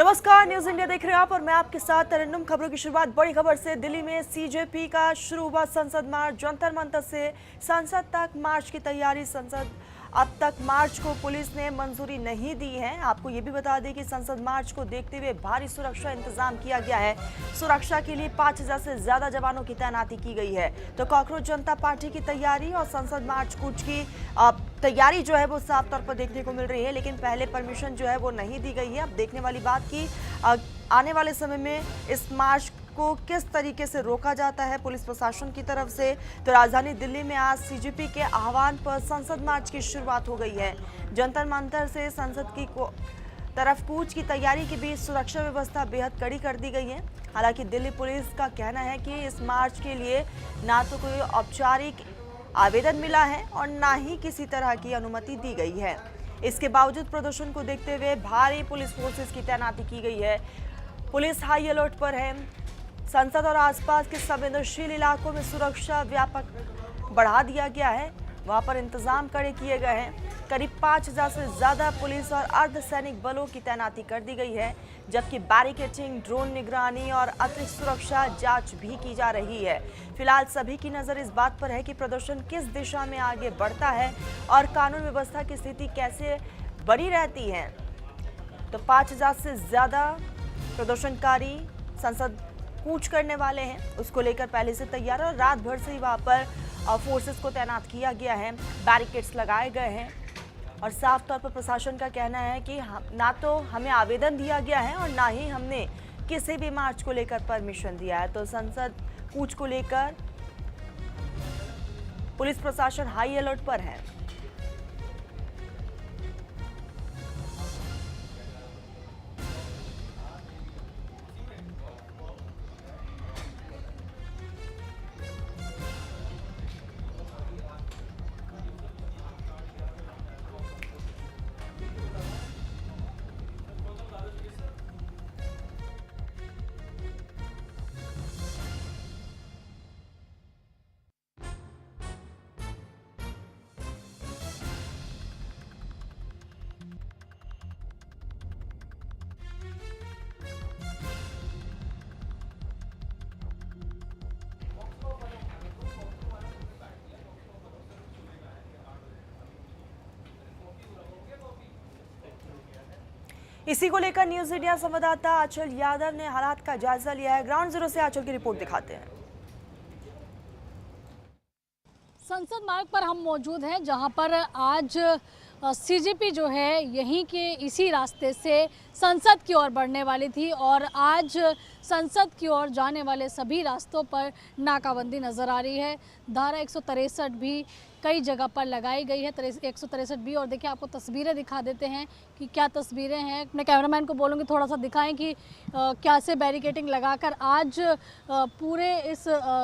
नमस्कार, news India देख रहे हैं आप और मैं आपके साथ तरन्नुम। खबरों की शुरुआत बड़ी खबर से। दिल्ली में सीजेपी का शुरू हुआ संसद मार्च। जंतर मंतर से संसद तक मार्च की तैयारी। संसद अब तक मार्च को पुलिस ने मंजूरी नहीं दी है। आपको ये भी बता दें कि संसद मार्च को देखते हुए भारी सुरक्षा इंतजाम किया गया है। सुरक्षा के लिए 5000 से ज्यादा जवानों की तैनाती की गई है। तो कॉकरोच जनता पार्टी की तैयारी और संसद मार्च कूच की तैयारी जो है वो साफ तौर पर देखने को मिल रही है, लेकिन पहले परमिशन जो है वो नहीं दी गई है। अब देखने वाली बात की आने वाले समय में इस मार्च को किस तरीके से रोका जाता है पुलिस प्रशासन की तरफ से। तो राजधानी दिल्ली में आज सीजेपी के आह्वान पर संसद मार्च की शुरुआत हो गई है। जंतर मंतर से संसद की तरफ कूच की तैयारी के बीच सुरक्षा व्यवस्था बेहद कड़ी कर दी गई है। हालांकि दिल्ली पुलिस का कहना है कि इस मार्च के लिए ना तो कोई औपचारिक आवेदन मिला है और ना ही किसी तरह की अनुमति दी गई है। इसके बावजूद प्रदर्शन को देखते हुए भारी पुलिस फोर्सेस की तैनाती की गई है। पुलिस हाई अलर्ट पर है। संसद और आसपास के संवेदनशील इलाकों में सुरक्षा व्यापक बढ़ा दिया गया है। वहां पर इंतजाम कड़े किए गए हैं। करीब 5000 से ज्यादा पुलिस और अर्धसैनिक बलों की तैनाती कर दी गई है, जबकि बैरिकेडिंग, ड्रोन निगरानी और अतिरिक्त सुरक्षा जांच भी की जा रही है। फिलहाल सभी की नजर इस बात पर है कि प्रदर्शन किस दिशा में आगे बढ़ता है और कानून व्यवस्था की स्थिति कैसे बनी रहती है। तो 5000 से ज्यादा प्रदर्शनकारी संसद कूच करने वाले हैं, उसको लेकर पहले से तैयार और रात भर से ही वहां पर फोर्सेस को तैनात किया गया है। बैरिकेड्स लगाए गए हैं और साफ तौर पर प्रशासन का कहना है कि ना तो हमें आवेदन दिया गया है और ना ही हमने किसी भी मार्च को लेकर परमिशन दिया है। तो संसद कूच को लेकर पुलिस प्रशासन हाई अलर्ट पर है। इसी को लेकर न्यूज इंडिया संवाददाता आंचल यादव ने हालात का जायजा लिया है। ग्राउंड जीरो से आंचल की रिपोर्ट दिखाते हैं। संसद मार्ग पर हम मौजूद हैं, जहां पर आज सीजेपी जो है यहीं के इसी रास्ते से संसद की ओर बढ़ने वाली थी और आज संसद की ओर जाने वाले सभी रास्तों पर नाकाबंदी नज़र आ रही है। धारा 163 भी कई जगह पर लगाई गई है, 163 भी। और देखिए, आपको तस्वीरें दिखा देते हैं कि क्या तस्वीरें हैं। अपने कैमरामैन को बोलूँगी थोड़ा सा दिखाएं कि क्या से बैरिकेडिंग लगाकर आज पूरे इस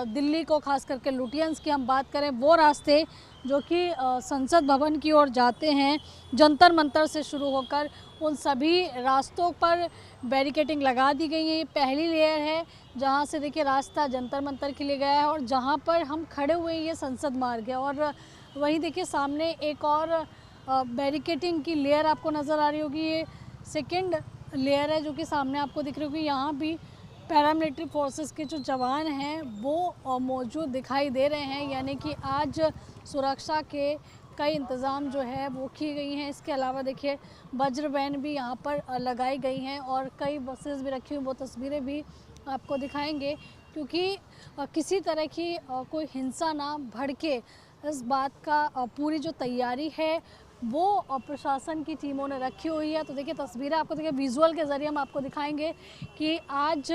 दिल्ली को, खास करके लुटियंस की हम बात करें, वो रास्ते जो कि संसद भवन की ओर जाते हैं जंतर मंतर से शुरू होकर, उन सभी रास्तों पर बैरिकेडिंग लगा दी गई है। ये पहली लेयर है जहां से देखिए रास्ता जंतर मंतर के लिए गया है और जहां पर हम खड़े हुए ये संसद मार्ग है। और वहीं देखिए सामने एक और बैरिकेडिंग की लेयर आपको नज़र आ रही होगी। ये सेकेंड लेयर है जो कि सामने आपको दिख रही होगी। यहाँ भी पैरामिलिट्री फोर्सेस के जो जवान हैं वो मौजूद दिखाई दे रहे हैं, यानी कि आज सुरक्षा के कई इंतज़ाम जो है वो की गई हैं। इसके अलावा देखिए वज्र वैन भी यहाँ पर लगाई गई हैं और कई बसेस भी रखी हुई, वो तस्वीरें भी आपको दिखाएंगे, क्योंकि किसी तरह की कोई हिंसा ना भड़के, इस बात का पूरी जो तैयारी है वो प्रशासन की टीमों ने रखी हुई है। तो देखिए तस्वीरें आपको देखिए विजुअल के ज़रिए हम आपको दिखाएंगे कि आज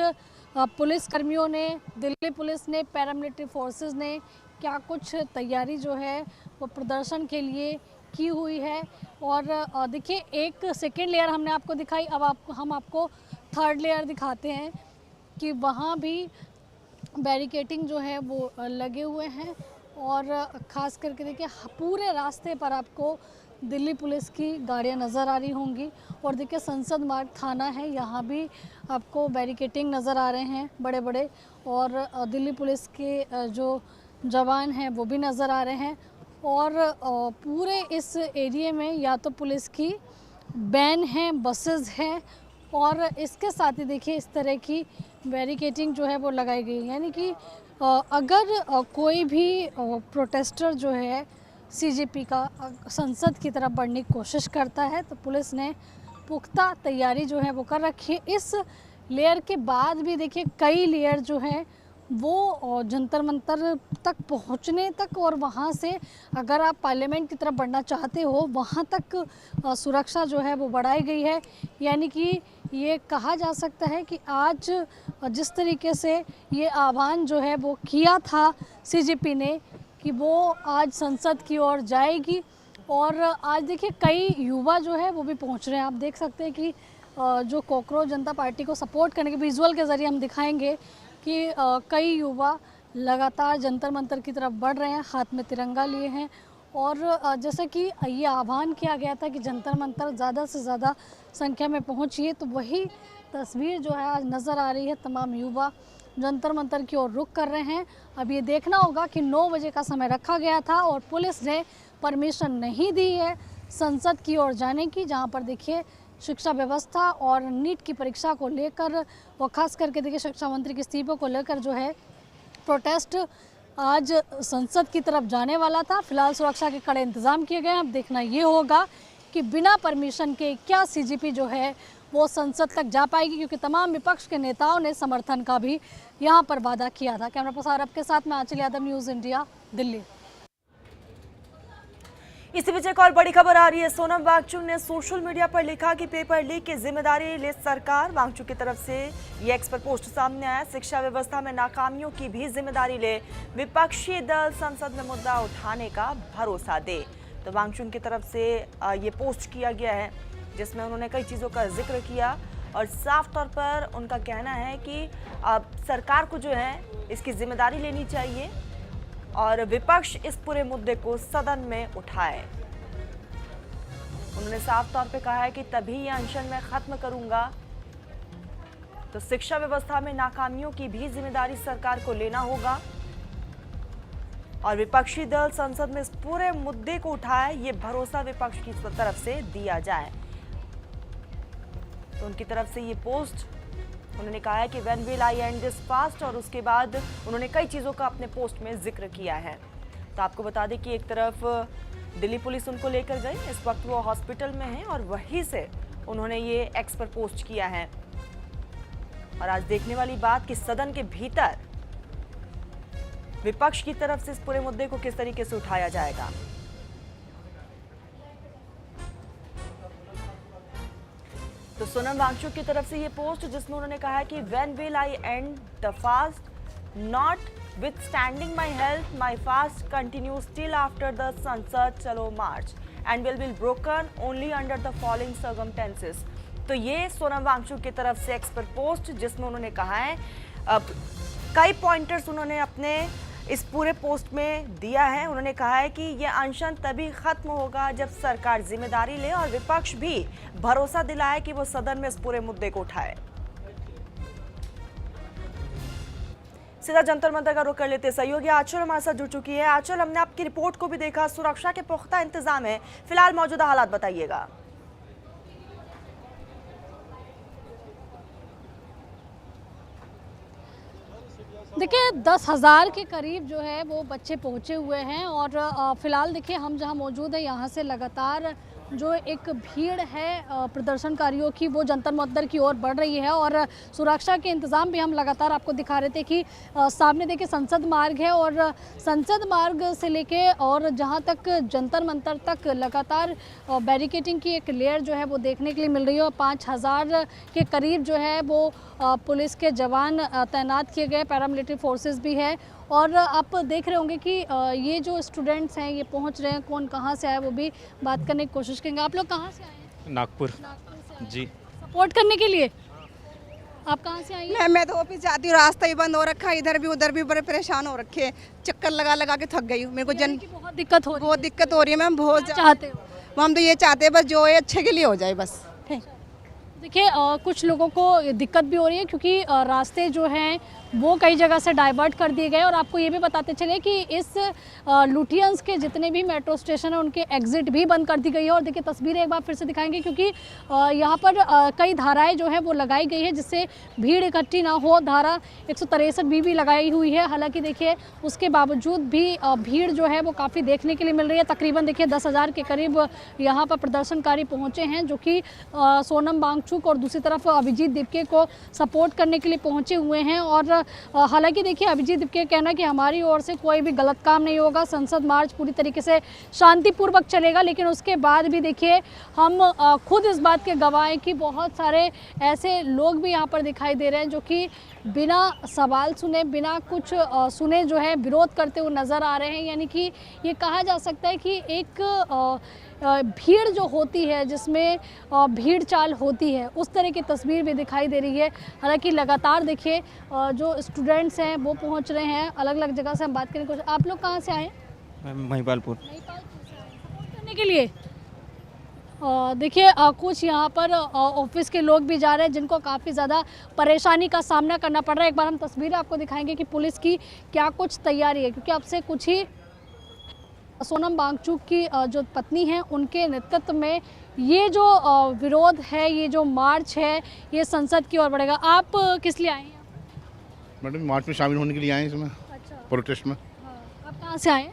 पुलिस कर्मियों ने, दिल्ली पुलिस ने, पैरामिलिट्री फोर्सेस ने क्या कुछ तैयारी जो है वो प्रदर्शन के लिए की हुई है। और देखिए एक सेकेंड लेयर हमने आपको दिखाई, अब हम आपको थर्ड लेयर दिखाते हैं कि वहाँ भी बैरिकेडिंग जो है वो लगे हुए हैं। और ख़ास करके देखिए पूरे रास्ते पर आपको दिल्ली पुलिस की गाड़ियाँ नज़र आ रही होंगी। और देखिए संसद मार्ग थाना है, यहाँ भी आपको बैरिकेडिंग नज़र आ रहे हैं बड़े बड़े, और दिल्ली पुलिस के जो जवान हैं वो भी नज़र आ रहे हैं। और पूरे इस एरिया में या तो पुलिस की वैन हैं, बसेस हैं, और इसके साथ ही देखिए इस तरह की बैरिकेटिंग जो है वो लगाई गई है। यानी कि अगर कोई भी प्रोटेस्टर जो है सीजेपी का संसद की तरफ बढ़ने की कोशिश करता है तो पुलिस ने पुख्ता तैयारी जो है वो कर रखी है। इस लेयर के बाद भी देखिए कई लेयर जो हैं वो जंतर मंतर तक पहुंचने तक और वहां से अगर आप पार्लियामेंट की तरफ बढ़ना चाहते हो वहां तक सुरक्षा जो है वो बढ़ाई गई है। यानी कि ये कहा जा सकता है कि आज जिस तरीके से ये आह्वान जो है वो किया था सीजेपी ने कि वो आज संसद की ओर जाएगी और आज देखिए कई युवा जो है वो भी पहुंच रहे हैं। आप देख सकते हैं कि जो कॉकरोच जनता पार्टी को सपोर्ट करने के विजुअल के ज़रिए हम दिखाएंगे कि कई युवा लगातार जंतर मंतर की तरफ बढ़ रहे हैं, हाथ में तिरंगा लिए हैं और जैसे कि ये आह्वान किया गया था कि जंतर मंतर ज़्यादा से ज़्यादा संख्या में पहुंचिए, तो वही तस्वीर जो है आज नज़र आ रही है। तमाम युवा जंतर मंतर की ओर रुख कर रहे हैं। अब ये देखना होगा कि 9 बजे का समय रखा गया था और पुलिस ने परमिशन नहीं दी है संसद की ओर जाने की, जहाँ पर देखिए शिक्षा व्यवस्था और नीट की परीक्षा को लेकर और ख़ास करके देखिए शिक्षा मंत्री के इस्तीफे को लेकर जो है प्रोटेस्ट आज संसद की तरफ जाने वाला था। फिलहाल सुरक्षा के कड़े इंतजाम किए गए हैं। अब देखना ये होगा कि बिना परमिशन के क्या सीजेपी जो है वो संसद तक जा पाएगी, क्योंकि तमाम विपक्ष के नेताओं ने समर्थन का भी यहाँ पर वादा किया था। कैमरा पर्सन अरब के साथ मैं आंचल यादव, न्यूज़ इंडिया, दिल्ली। इसी बीच एक और बड़ी खबर आ रही है। सोनम वांगचुक ने सोशल मीडिया पर लिखा कि पेपर लीक की जिम्मेदारी ले सरकार। वांगचुक की तरफ से ये एक्सपर्ट पोस्ट सामने आया। शिक्षा व्यवस्था में नाकामियों की भी जिम्मेदारी ले विपक्षी दल संसद में मुद्दा उठाने का भरोसा दे। तो वांगचुक की तरफ से ये पोस्ट किया गया है जिसमें उन्होंने कई चीज़ों का जिक्र किया और साफ तौर पर उनका कहना है कि सरकार को जो है इसकी जिम्मेदारी लेनी चाहिए और विपक्ष इस पूरे मुद्दे को सदन में उठाए। उन्होंने साफ तौर पे कहा है कि तभी ये अनशन मैं खत्म करूंगा। तो शिक्षा व्यवस्था में नाकामियों की भी जिम्मेदारी सरकार को लेना होगा और विपक्षी दल संसद में इस पूरे मुद्दे को उठाए, ये भरोसा विपक्ष की तरफ से दिया जाए। तो उनकी तरफ से ये पोस्ट उन्होंने कहा है कि when will I and this fast, और उसके बाद उन्होंने कई चीज़ों का अपने पोस्ट में जिक्र किया है। तो आपको बता दें कि एक तरफ दिल्ली पुलिस उनको लेकर गई, इस वक्त वो हॉस्पिटल में हैं और वहीं से उन्होंने ये एक्स पर पोस्ट किया है। और आज देखने वाली बात कि सदन के भीतर विपक्ष की तरफ से इस पूरे मुद्दे को किस तरीके से उठाया जाएगा। तो सोनम वांगचुक की तरफ से ये पोस्ट जिसमें उन्होंने कहा कि when will I end the fast, notwithstanding my health, my fast continue still after the संसद चलो march and will be broken only under the following circumstances. तो ये सोनम वांगचुक की तरफ से एक्सपर्ट पोस्ट जिसमें उन्होंने कहा है, कई पॉइंटर्स उन्होंने अपने इस पूरे पोस्ट में दिया है। उन्होंने कहा है कि यह अनशन तभी खत्म होगा जब सरकार जिम्मेदारी ले और विपक्ष भी भरोसा दिलाए कि वो सदन में इस पूरे मुद्दे को उठाए। सीधा जंतर मंतर का रुख कर लेते सहयोगी आंचल हमारे साथ जुड़ चुकी है। आंचल, हमने आपकी रिपोर्ट को भी देखा, सुरक्षा के पुख्ता इंतजाम है, फिलहाल मौजूदा हालात बताइएगा। देखिए 10,000 के करीब जो है वो बच्चे पहुंचे हुए हैं और फिलहाल देखिए हम जहां मौजूद है यहाँ से लगातार जो एक भीड़ है प्रदर्शनकारियों की वो जंतर मंतर की ओर बढ़ रही है और सुरक्षा के इंतज़ाम भी हम लगातार आपको दिखा रहे थे कि सामने देखिए संसद मार्ग है और संसद मार्ग से लेके और जहां तक जंतर मंतर तक लगातार बैरिकेटिंग की एक लेयर जो है वो देखने के लिए मिल रही है और 5,000 के करीब जो है वो पुलिस के जवान तैनात किए गए, पैरामिलिट्री फोर्सेस भी है। और आप देख रहे होंगे कि ये जो स्टूडेंट्स हैं ये पहुंच रहे हैं, कौन कहां से आए वो भी बात करने की कोशिश करेंगे। आप लोग कहां से आए हैं? नागपुर जी। सपोर्ट करने के लिए आप कहां से आई हैं? मैं तो ऑफिस जाती हूँ, रास्ता ही बंद हो रखा है, इधर भी उधर भी बड़े परेशान हो रखे, चक्कर लगा लगा के थक गई हूँ। मेरे को बहुत दिक्कत हो रही है। बहुत दिक्कत हो रही है मैम, बहुत क्या चाहते हो? हम तो ये चाहते हैं बस जो है अच्छे के लिए हो जाए बस। देखिए कुछ लोगों को दिक्कत भी हो रही है क्योंकि रास्ते जो हैं वो कई जगह से डाइवर्ट कर दिए गए। और आपको ये भी बताते चले कि इस लुटियंस के जितने भी मेट्रो स्टेशन है उनके एग्जिट भी बंद कर दी गई है। और देखिए तस्वीरें एक बार फिर से दिखाएंगे, क्योंकि यहाँ पर कई धाराएं जो है वो लगाई गई है जिससे भीड़ इकट्ठी ना हो। धारा 163 भी लगाई हुई है। हालांकि देखिए उसके बावजूद भी भीड़ जो है वो काफ़ी देखने के लिए मिल रही है। तकरीबन देखिए 10,000 के करीब यहाँ पर प्रदर्शनकारी पहुँचे हैं, जो कि सोनम वांगचुक और दूसरी तरफ अभिजीत दिपके को सपोर्ट करने के लिए पहुँचे हुए हैं। और हालांकि देखिए अभिजीत दिपके का कहना है कि हमारी ओर से कोई भी गलत काम नहीं होगा, संसद मार्च पूरी तरीके से शांतिपूर्वक चलेगा। लेकिन उसके बाद भी देखिए हम खुद इस बात के गवाह हैं कि बहुत सारे ऐसे लोग भी यहाँ पर दिखाई दे रहे हैं जो कि बिना सवाल सुने, बिना कुछ सुने जो है विरोध करते हुए नज़र आ रहे हैं। यानी कि ये कहा जा सकता है कि एक भीड़ जो होती है, जिसमें भीड़ चाल होती है, उस तरह की तस्वीर भी दिखाई दे रही है। हालांकि लगातार देखिए जो स्टूडेंट्स हैं वो पहुंच रहे हैं अलग अलग जगह से। हम बात करें कुछ, आप लोग कहाँ से आए? महिपालपुर सपोर्ट करने के लिए। देखिए कुछ यहाँ पर ऑफिस के लोग भी जा रहे हैं जिनको काफ़ी ज़्यादा परेशानी का सामना करना पड़ रहा है। एक बार हम तस्वीरें आपको दिखाएंगे कि पुलिस की क्या कुछ तैयारी है, क्योंकि अब से कुछ ही सोनम वांगचुक की जो पत्नी है उनके नेतृत्व में ये जो विरोध है, ये जो मार्च है, ये संसद की ओर बढ़ेगा। आप किस लिए आए हैं? मैडम मार्च में शामिल होने के लिए आए हैं इसमें। अच्छा, प्रोटेस्ट में। हाँ। आप कहाँ से आए?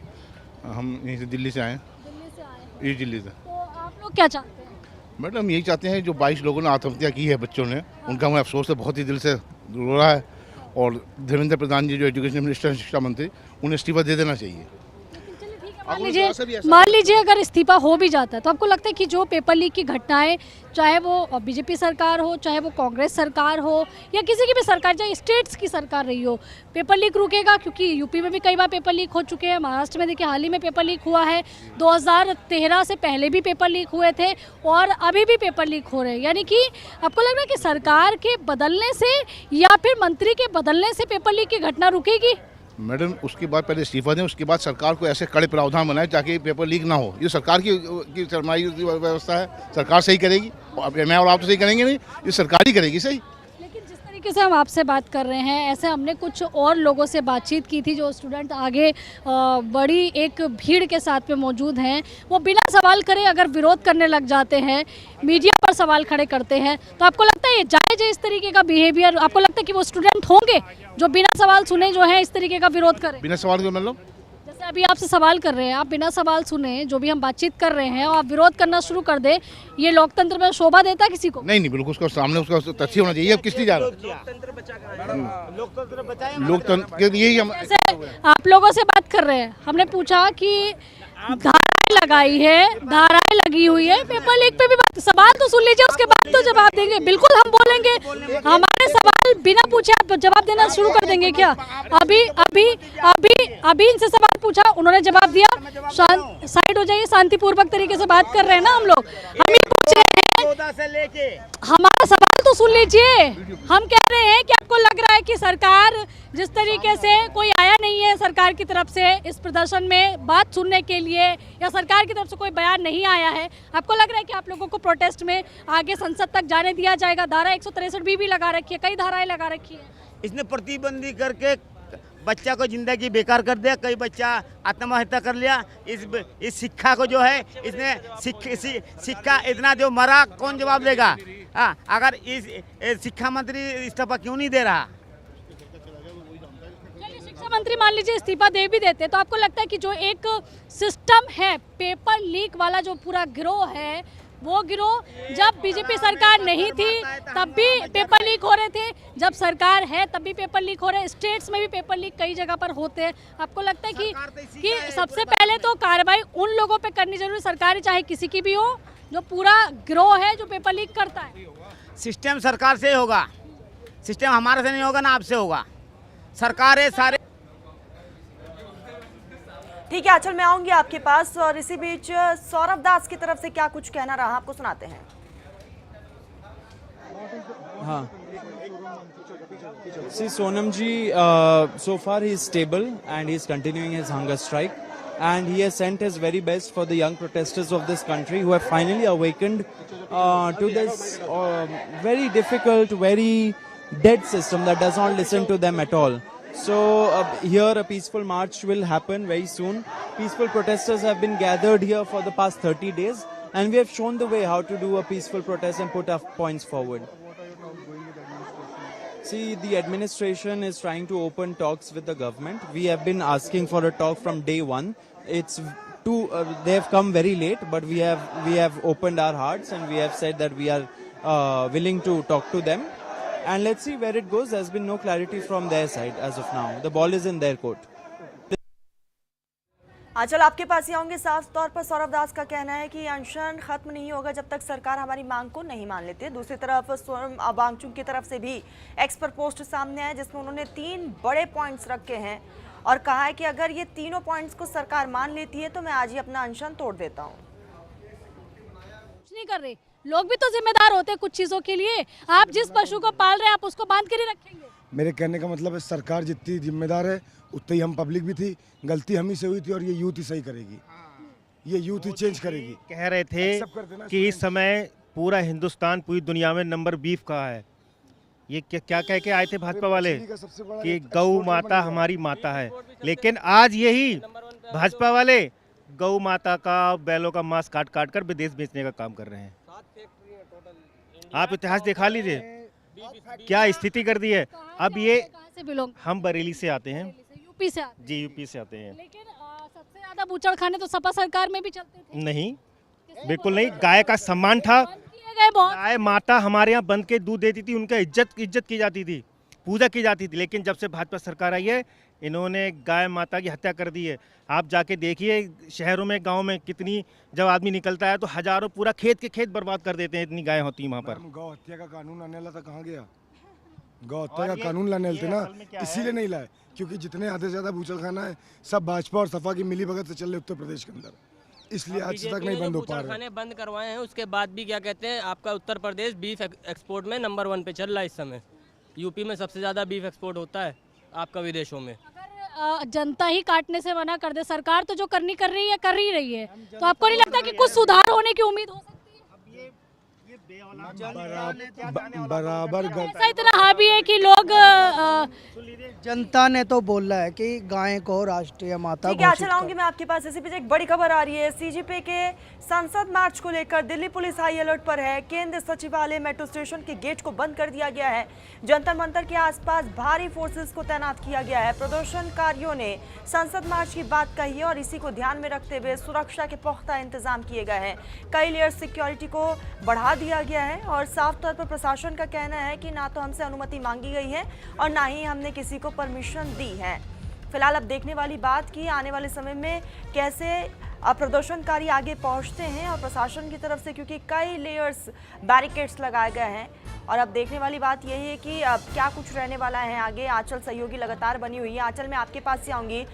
हम यहीं से दिल्ली से आए हैं। दिल्ली से आए हैं। ईस्ट दिल्ली से। तो आप लोग क्या चाहते हैं? मैडम हम यही चाहते हैं जो 22 लोगों ने आत्महत्या की है बच्चों ने, उनका हमें अफसोस है, बहुत ही दिल से रो रहा है। और धर्मेंद्र प्रधान जी जो एजुकेशन मिनिस्टर शिक्षा मंत्री, उन्हें इस्तीफा दे देना चाहिए। मान लीजिए अगर इस्तीफा हो भी जाता है तो आपको लगता है कि जो पेपर लीक की घटनाएं, चाहे वो बीजेपी सरकार हो, चाहे वो कांग्रेस सरकार हो, या किसी की भी सरकार, चाहे स्टेट्स की सरकार रही हो, पेपर लीक रुकेगा? क्योंकि यूपी में भी कई बार पेपर लीक हो चुके हैं, महाराष्ट्र में देखिए हाल ही में पेपर लीक हुआ है, 2013 से पहले भी पेपर लीक हुए थे और अभी भी पेपर लीक हो रहे हैं। यानी कि आपको लग रहा है कि सरकार के बदलने से या फिर मंत्री के बदलने से पेपर लीक की घटना रुकेगी? मैडम उसके बाद पहले इस्तीफा दें, उसके बाद सरकार को ऐसे कड़े प्रावधान बनाए ताकि पेपर लीक ना हो। ये सरकार की सरमाई व्यवस्था है, सरकार सही करेगी। मैं और आप तो सही करेंगे नहीं, ये सरकार ही करेगी सही। लेकिन जिस तरीके से हम आपसे बात कर रहे हैं, ऐसे हमने कुछ और लोगों से बातचीत की थी जो स्टूडेंट आगे बड़ी एक भीड़ के साथ में मौजूद हैं। वो बिना सवाल करे अगर विरोध करने लग जाते हैं, मीडिया पर सवाल खड़े करते हैं, तो आपको लगता है ये जायज़ है इस तरीके का बिहेवियर? आपको लगता है कि वो स्टूडेंट होंगे जो बिना सवाल सुने जो है इस तरीके का विरोध करें? बिना सवाल के मतलब जैसे अभी आपसे सवाल कर रहे हैं, आप बिना सवाल सुने जो भी हम बातचीत कर रहे हैं और आप विरोध करना शुरू कर दे, ये लोकतंत्र में शोभा देता है किसी को? नहीं, बिल्कुल उसका सामने उसका तथ्य होना चाहिए। अब किस लिए जा रहा है? लोकतंत्र के लिए ही हम आप लोगों से बात कर रहे हैं। हमने पूछा कि धाराएं लगाई है, धाराएं लगी हुई है, पेपर लीक पे भी बात, सवाल तो सुन लीजिए, उसके बाद तो जवाब देंगे। बिल्कुल हम बोलेंगे, हमारे सवाल बिना पूछे आप जवाब देना शुरू कर देंगे क्या? अभी अभी अभी अभी इनसे सवाल पूछा, उन्होंने जवाब दिया, साइड हो जाइए, शांतिपूर्वक तरीके से बात कर रहे हैं ना हम लोग। हम ये पूछ रहे हैं, हमारा सवाल तो सुन लीजिए। हम कह रहे हैं कि आपको लग रहा है कि सरकार जिस तरीके से कोई आया नहीं है सरकार की तरफ से इस प्रदर्शन में बात सुनने के लिए, या सरकार की तरफ से कोई बयान नहीं आया है, आपको लग रहा है कि आप लोगों को प्रोटेस्ट में आगे संसद तक जाने दिया जाएगा? धारा 163 भी लगा रखी है, कई धाराएं लगा रखी है। इसने प्रतिबंधी करके बच्चा को जिंदगी बेकार कर दिया, कई बच्चा आत्महत्या कर लिया। इस शिक्षा को जो है इसने शिक्षा इतना जो मरा, कौन जवाब देगा? अगर इस शिक्षा मंत्री इस्तीफा क्यों नहीं दे रहा? शिक्षा मंत्री मान लीजिए इस्तीफा दे भी देते, तो आपको लगता है कि जो एक सिस्टम है, पेपर लीक वाला जो पूरा गिरोह है, वो गिरोह जब बीजेपी सरकार नहीं थी तब भी पेपर लीक हो रहे थे, जब सरकार है तब भी पेपर लीक हो रहे हैं, स्टेट्स में भी पेपर लीक कई जगह पर होते हैं। आपको लगता है कि सबसे पहले तो कार्रवाई उन लोगों पे करनी जरूरी, सरकारी चाहे किसी की भी हो, जो पूरा गिरोह है जो पेपर लीक करता है? सिस्टम सरकार से होगा, सिस्टम हमारे से नहीं होगा ना आपसे होगा। सरकार है सारे। ठीक है आंचल, मैं आऊंगी आपके पास। और इसी बीच सौरभ दास की तरफ से क्या कुछ कहना रहा, आपको सुनाते हैं। हाँ, see Sonam ji, so far he is stable and he is continuing his hunger strike, and he has sent his very best for the young protesters of this country who have finally awakened to this very difficult, very dead system that does not listen to them at all. So here a peaceful march will happen very soon. Peaceful protesters have been gathered here for the past 30 days and we have shown the way how to do a peaceful protest and put our points forward. See, the administration is trying to open talks with the government. We have been asking for a talk from day one. They have come very late, but we have opened our hearts and we have said that we are willing to talk to them. And let's see where it goes. There's been no clarity from their side as of now. The ball is in their court. आंचल, आपके पास ही आऊंगे। साफ तौर पर सौरभ दास का कहना है कि अनशन खत्म नहीं होगा जब तक सरकार हमारी मांग को नहीं मान लेती। दूसरी तरफ सोनम वांगचुक की तरफ से भी एक्स पर पोस्ट सामने आया जिसमें उन्होंने 3 बड़े पॉइंट्स रखे हैं और कहा है कि अगर ये तीनों पॉइंट्स को सरकार मान लेती है तो मैं आज ही अपना अनशन तोड़ देता हूँ। कुछ नहीं कर रहे, लोग भी तो जिम्मेदार होते हैं कुछ चीजों के लिए। आप जिस पशु को पाल रहे हैं आप उसको बांध कर ही रखेंगे। मेरे कहने का मतलब है सरकार जितनी जिम्मेदार है उतनी ही हम पब्लिक भी थी। गलती हम ही से हुई थी और ये यूथ ही सही करेगी, ये यूथ ही चेंज करेगी। कह रहे थे कि इस समय पूरा हिंदुस्तान पूरी दुनिया में नंबर बीफ का है। ये क्या कह के आए थे भाजपा वाले कि गौ माता हमारी माता है, लेकिन आज यही भाजपा वाले गौ माता का बैलों का मांस काट काट कर विदेश बेचने का काम कर रहे हैं। आप इतिहास दिखा लीजिए क्या स्थिति कर दी है। अब ये हम बरेली से आते हैं, यूपी से आते हैं। जी यूपी से आते हैं। लेकिन सबसे ज्यादा बूचड़खाने तो सपा सरकार में भी चलते थे। नहीं, बिल्कुल नहीं। गाय का सम्मान था। गाय माता हमारे यहाँ बंद के दूध देती थी, उनका इज्जत की जाती थी, पूजा की जाती थी। लेकिन जब से भाजपा सरकार आई है इन्होंने गाय माता की हत्या कर दी है। आप जाके देखिए शहरों में गांव में कितनी, जब आदमी निकलता है तो हजारों पूरा खेत के खेत बर्बाद कर देते हैं, इतनी गाय होती है वहाँ पर। गौ हत्या का कानून आने वाला था, कहाँ गया? गौ हत्या का कानून लाने थे ना, इसीलिए नहीं लाए क्योंकि जितने आधे से ज्यादा बूचड़खाना है सब भाजपा और सपा की मिली भगत से चल रहे उत्तर प्रदेश के अंदर, इसलिए आज तक नहीं बंद हो पा रहे। बंद करवाए हैं उसके बाद भी क्या कहते हैं, आपका उत्तर प्रदेश बीफ एक्सपोर्ट में नंबर 1 पे चल रहा है इस समय। यूपी में सबसे ज्यादा बीफ एक्सपोर्ट होता है आपका विदेशों में। अगर जनता ही काटने से मना कर दे, सरकार तो जो करनी कर रही है कर ही रही है, तो आपको नहीं लगता कि कुछ सुधार होने की उम्मीद हो सकती है? बराबर ऐसा इतना हावी है कि लोग जनता ने तो बोला है कि गाय को राष्ट्रीय माता ठीक है, चलाऊंगी मैं आपके पास। इसी बीच एक बड़ी खबर आ रही है। सीजेपी के संसद मार्च को लेकर दिल्ली पुलिस हाई अलर्ट पर है। केंद्रीय सचिवालय मेट्रो स्टेशन के गेट को बंद कर दिया गया है। जंतर मंतर के आसपास भारी फोर्सेस को तैनात किया गया है। प्रदर्शनकारियों ने संसद मार्च की बात कही है और इसी को ध्यान में रखते हुए सुरक्षा के पुख्ता इंतजाम किए गए हैं। कई लेयर सिक्योरिटी को बढ़ा दिया गया है और साफ तौर पर प्रशासन का कहना है कि ना तो हमसे अनुमति मांगी गई है और ना ही हमने किसी को परमिशन दी है। फिलहाल अब देखने वाली बात कि आने वाले समय में कैसे प्रदर्शनकारी आगे पहुंचते हैं और प्रशासन की तरफ से, क्योंकि कई लेयर्स बैरिकेड्स लगाए गए हैं और अब देखने वाली बात यही है कि अब क्या कुछ रहने वाला है आगे। आंचल सहयोगी लगातार बनी हुई है। आंचल में आपके पास ही आऊँगी,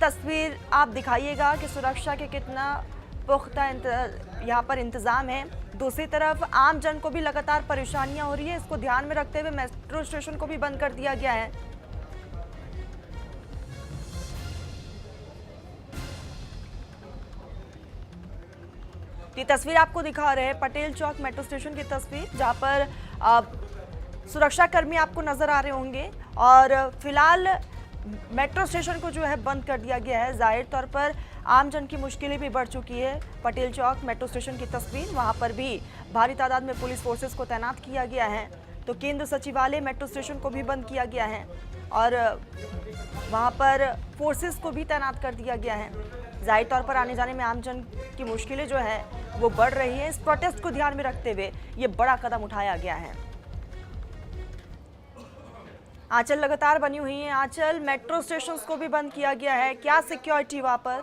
तस्वीर आप दिखाइएगा कि सुरक्षा के कितना पुख्ता यहाँ पर इंतज़ाम है। दूसरी तरफ आम जन को भी लगातार परेशानियां हो रही है, इसको ध्यान में रखते हुए मेट्रो स्टेशन को भी बंद कर दिया गया है। ये तस्वीर आपको दिखा रहे हैं पटेल चौक मेट्रो स्टेशन की तस्वीर, जहां पर सुरक्षाकर्मी आपको नजर आ रहे होंगे और फिलहाल मेट्रो स्टेशन को जो है बंद कर दिया गया है। जाहिर तौर पर आम जन की मुश्किलें भी बढ़ चुकी है। पटेल चौक मेट्रो स्टेशन की तस्वीर, वहां पर भी भारी तादाद में पुलिस फोर्सेस को तैनात किया गया है। तो केंद्र सचिवालय मेट्रो स्टेशन को भी बंद किया गया है और वहां पर फोर्सेस को भी तैनात कर दिया गया है। जाहिर तौर पर आने जाने में आम जन की मुश्किलें जो है वो बढ़ रही है। इस प्रोटेस्ट को ध्यान में रखते हुए ये बड़ा कदम उठाया गया है। आंचल लगातार बनी हुई है। आंचल, मेट्रो स्टेशन को भी बंद किया गया है, क्या सिक्योरिटी वहां पर?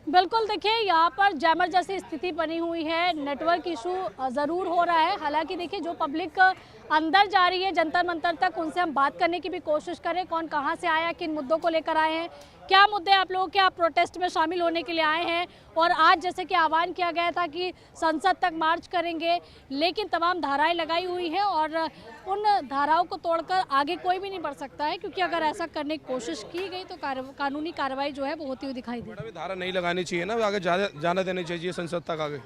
बिल्कुल, देखिए यहाँ पर जैमर जैसी स्थिति बनी हुई है। नेटवर्क इशू ज़रूर हो रहा है। हालांकि देखिए जो पब्लिक अंदर जा रही है जंतर मंतर तक, उनसे हम बात करने की भी कोशिश करें। कौन कहाँ से आया, किन मुद्दों को लेकर आए हैं, क्या मुद्दे आप लोगों के आप प्रोटेस्ट में शामिल होने के लिए आए हैं। और आज जैसे कि आह्वान किया गया था कि संसद तक मार्च करेंगे, लेकिन तमाम धाराएं लगाई हुई हैं और उन धाराओं को तोड़कर आगे कोई भी नहीं बढ़ सकता है, क्योंकि अगर ऐसा करने की कोशिश की गई तो कानूनी कार्रवाई जो है वो होती हुई दिखाई दे। धारा नहीं लगानी चाहिए ना, आगे जाने देनी चाहिए संसद तक आगे।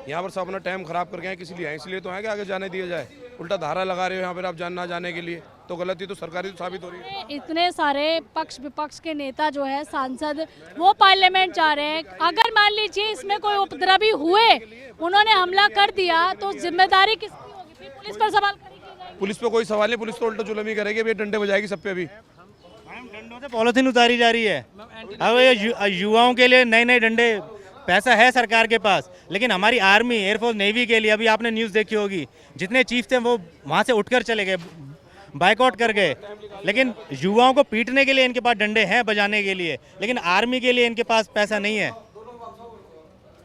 यहाँ पर सब अपना टाइम खराब कर गए हैं, किसी लिए आए? इसलिए तो है कि आगे जाने दिया जाए। उल्टा धारा लगा रहे हो यहाँ पर आप ना जाने के लिए, तो गलती तो सरकारी साबित हो रही है। इतने सारे पक्ष विपक्ष के नेता जो है सांसद वो पार्लियामेंट जा रहे हैं। अगर मान लीजिए इसमें कोई उपद्रवी हुए, उन्होंने हमला कर दिया, तो जिम्मेदारी किसकी होगी? फिर पुलिस पर सवाल करेगी? पुलिस पे कोई सवाल नहीं, पुलिस तो उल्टा जुल्म ही करेगी, अभी डंडे बजाएगी सब पे। अभी डंडों से पॉलिथीन उतारी जा रही है। अब ये युवाओं के लिए नए नए डंडे, पैसा है सरकार के पास, लेकिन हमारी आर्मी, एयरफोर्स, नेवी के लिए, अभी आपने न्यूज़ देखी होगी, जितने चीफ थे वो वहाँ से उठकर चले गए, बाइकआउट कर गए। लेकिन युवाओं को पीटने के लिए इनके पास डंडे हैं बजाने के लिए, लेकिन आर्मी के लिए इनके पास पैसा नहीं है।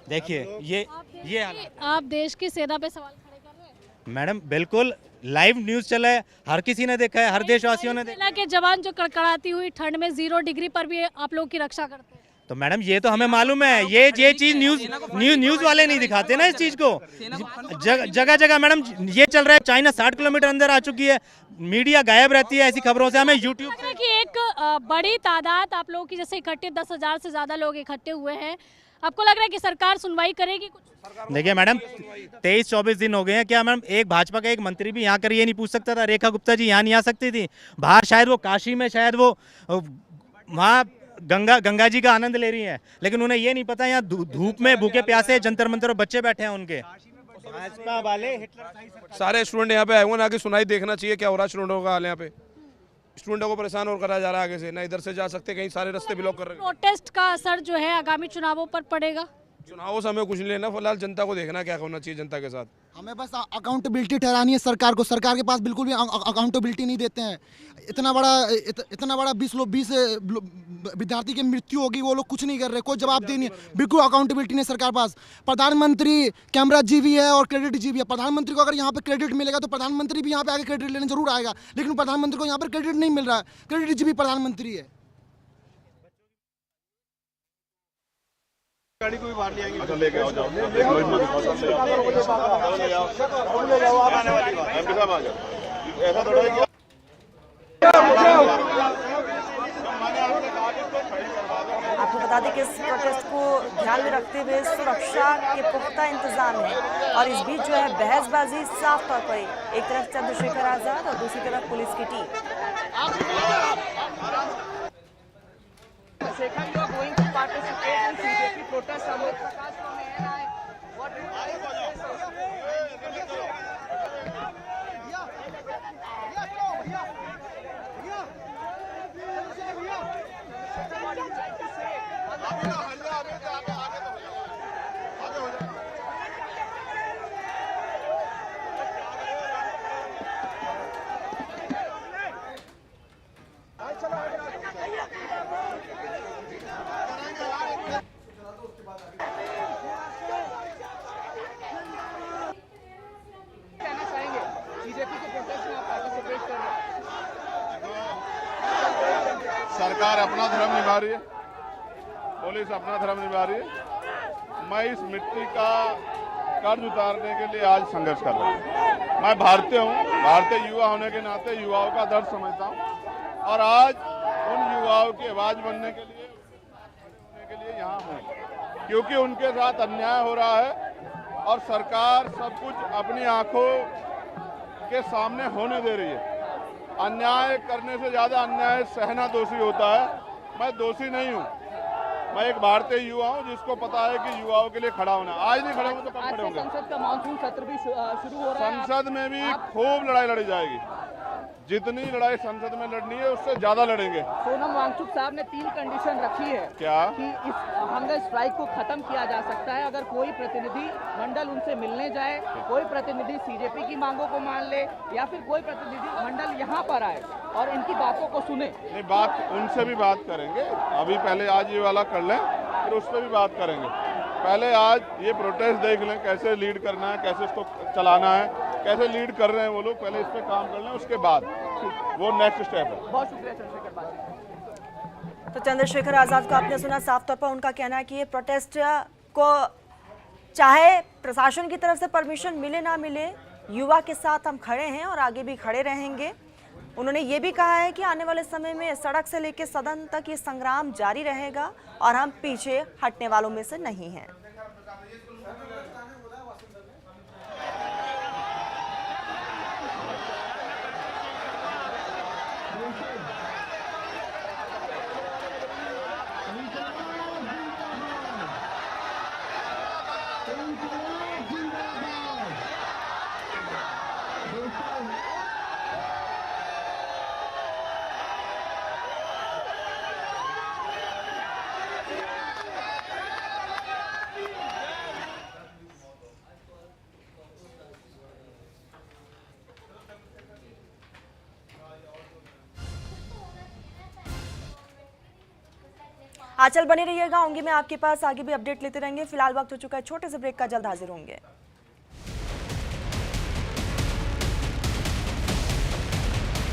देखिए ये आप देश की सेना पे सवाल खड़े कर रहे हैं? मैडम बिल्कुल, लाइव न्यूज़ चला है, हर किसी ने देखा है, हर देशवासियों ने देखा। सेना के जवान जो कड़कड़ाती हुई ठंड में 0 डिग्री पर भी आप लोग की रक्षा करते हैं। तो मैडम ये तो हमें मालूम है, ये चीज न्यूज वाले नहीं दिखाते ना इस चीज को। जगह जगह मैडम ये चल रहा है, चाइना 60 किलोमीटर अंदर आ चुकी है, मीडिया गायब रहती है ऐसी खबरों से। हमें यूट्यूब की एक बड़ी तादाद आप लोगों की जैसे इकट्ठे 10,000 से ज्यादा लोग इकट्ठे हुए हैं, आपको लग रहा है कि सरकार सुनवाई करेगी कुछ? देखिए मैडम, 23-24 दिन हो गए हैं, क्या मैडम एक भाजपा का एक मंत्री भी यहाँ कर ये नहीं पूछ सकता था? रेखा गुप्ता जी यहाँ नहीं आ सकती थी? बाहर शायद वो काशी में, शायद वो वहाँ गंगा जी का आनंद ले रही हैं, लेकिन उन्हें ये नहीं पता यहाँ धूप में भूखे प्यासे जंतर मंतर और बच्चे बैठे हैं उनके। भाजपा वाले सारे स्टूडेंट यहाँ पे आए हुए, आगे सुनाई देखना चाहिए क्या हो रहा है स्टूडेंटों का हाल। यहाँ पे स्टूडेंटों को परेशान और करा जा रहा है, आगे से ना इधर से जा सकते, कहीं सारे रास्ते ब्लॉक कर रहे हैं। प्रोटेस्ट का असर जो है आगामी चुनावों पर पड़ेगा? चुनावों से हमें कुछ नहीं लेना, फिलहाल जनता को देखना क्या होना चाहिए जनता के साथ। हमें बस अकाउंटेबिलिटी ठहरानी है सरकार को। सरकार के पास बिल्कुल भी अकाउंटेबिलिटी नहीं देते हैं। इतना बड़ा 20 विद्यार्थी की मृत्यु होगी, वो लोग कुछ नहीं कर रहे, कोई जवाब नहीं है, बिल्कुल अकाउंटेबिलिटी नहीं सरकार पास। प्रधानमंत्री कैमरा जी भी है और क्रेडिट जी भी है। प्रधानमंत्री को अगर यहाँ पे क्रेडिट मिलेगा तो प्रधानमंत्री भी यहाँ पे आगे क्रेडिट लेने जरूर आएगा, लेकिन प्रधानमंत्री को यहाँ पर क्रेडिट नहीं मिल रहा है। क्रेडिट जी भी प्रधानमंत्री है। गाड़ी को भी बाहर ले आएंगे। अच्छा लेके आओ, जाओ ऐसा थोड़ा है कि आपको बता दें कि इस प्रोटेस्ट को ध्यान में रखते हुए सुरक्षा के पुख्ता इंतजाम है और इस बीच जो है बहसबाजी साफ तौर पर, एक तरफ चंद्रशेखर आजाद और दूसरी तरफ पुलिस की team. Shekhar, you are going to participate in CJP protest. Amit Prakash from ANI. What do you सरकार अपना धर्म निभा रही है, पुलिस अपना धर्म निभा रही है। मैं इस मिट्टी का कर्ज उतारने के लिए आज संघर्ष कर रहा हूँ। मैं भारतीय हूँ, भारतीय युवा होने के नाते युवाओं का दर्द समझता हूँ और आज उन युवाओं की आवाज बनने के लिए यहाँ हूँ, क्योंकि उनके साथ अन्याय हो रहा है और सरकार सब कुछ अपनी आंखों के सामने होने दे रही है। अन्याय करने से ज्यादा अन्याय सहना दोषी होता है। मैं दोषी नहीं हूँ, मैं एक भारतीय युवा हूँ जिसको पता है कि युवाओं के लिए खड़ा होना। आज नहीं खड़े होंगे तो कब खड़े होंगे? संसद का मानसून सत्र भी शुरू हो रहा है। संसद में भी खूब लड़ाई लड़ी जाएगी, जितनी लड़ाई संसद में लड़नी है उससे ज्यादा लड़ेंगे। सोनम वांगचुक साहब ने 3 कंडीशन रखी है क्या कि इस हंगर स्ट्राइक को खत्म किया जा सकता है अगर कोई प्रतिनिधि मंडल उनसे मिलने जाए, कोई प्रतिनिधि सीजेपी की मांगों को मान ले या फिर कोई प्रतिनिधि मंडल यहाँ पर आए और इनकी बातों को सुने। नहीं, बात उनसे भी बात करेंगे, अभी पहले आज ये वाला कर लें फिर उस पर भी बात करेंगे। पहले आज ये प्रोटेस्ट देख लें, कैसे लीड करना है, कैसे इसको चलाना है, कैसे लीड कर रहे हैं वो लोग, पहले इस पे काम कर लें, उसके बाद वो नेक्स्ट स्टेप है। बहुत शुक्रिया चंद्रशेखर। तो चंद्रशेखर आजाद को आपने सुना, साफ तौर पर उनका कहना है कि ये प्रोटेस्ट को चाहे प्रशासन की तरफ से परमिशन मिले ना मिले, युवा के साथ हम खड़े हैं और आगे भी खड़े रहेंगे। उन्होंने ये भी कहा है कि आने वाले समय में सड़क से लेकर सदन तक ये संग्राम जारी रहेगा और हम पीछे हटने वालों में से नहीं हैं। आंचल बने रहिएगा, होंगे मैं आपके पास, आगे भी अपडेट लेते रहेंगे। फिलहाल वक्त हो चुका है छोटे से ब्रेक का, जल्द हाजिर होंगे।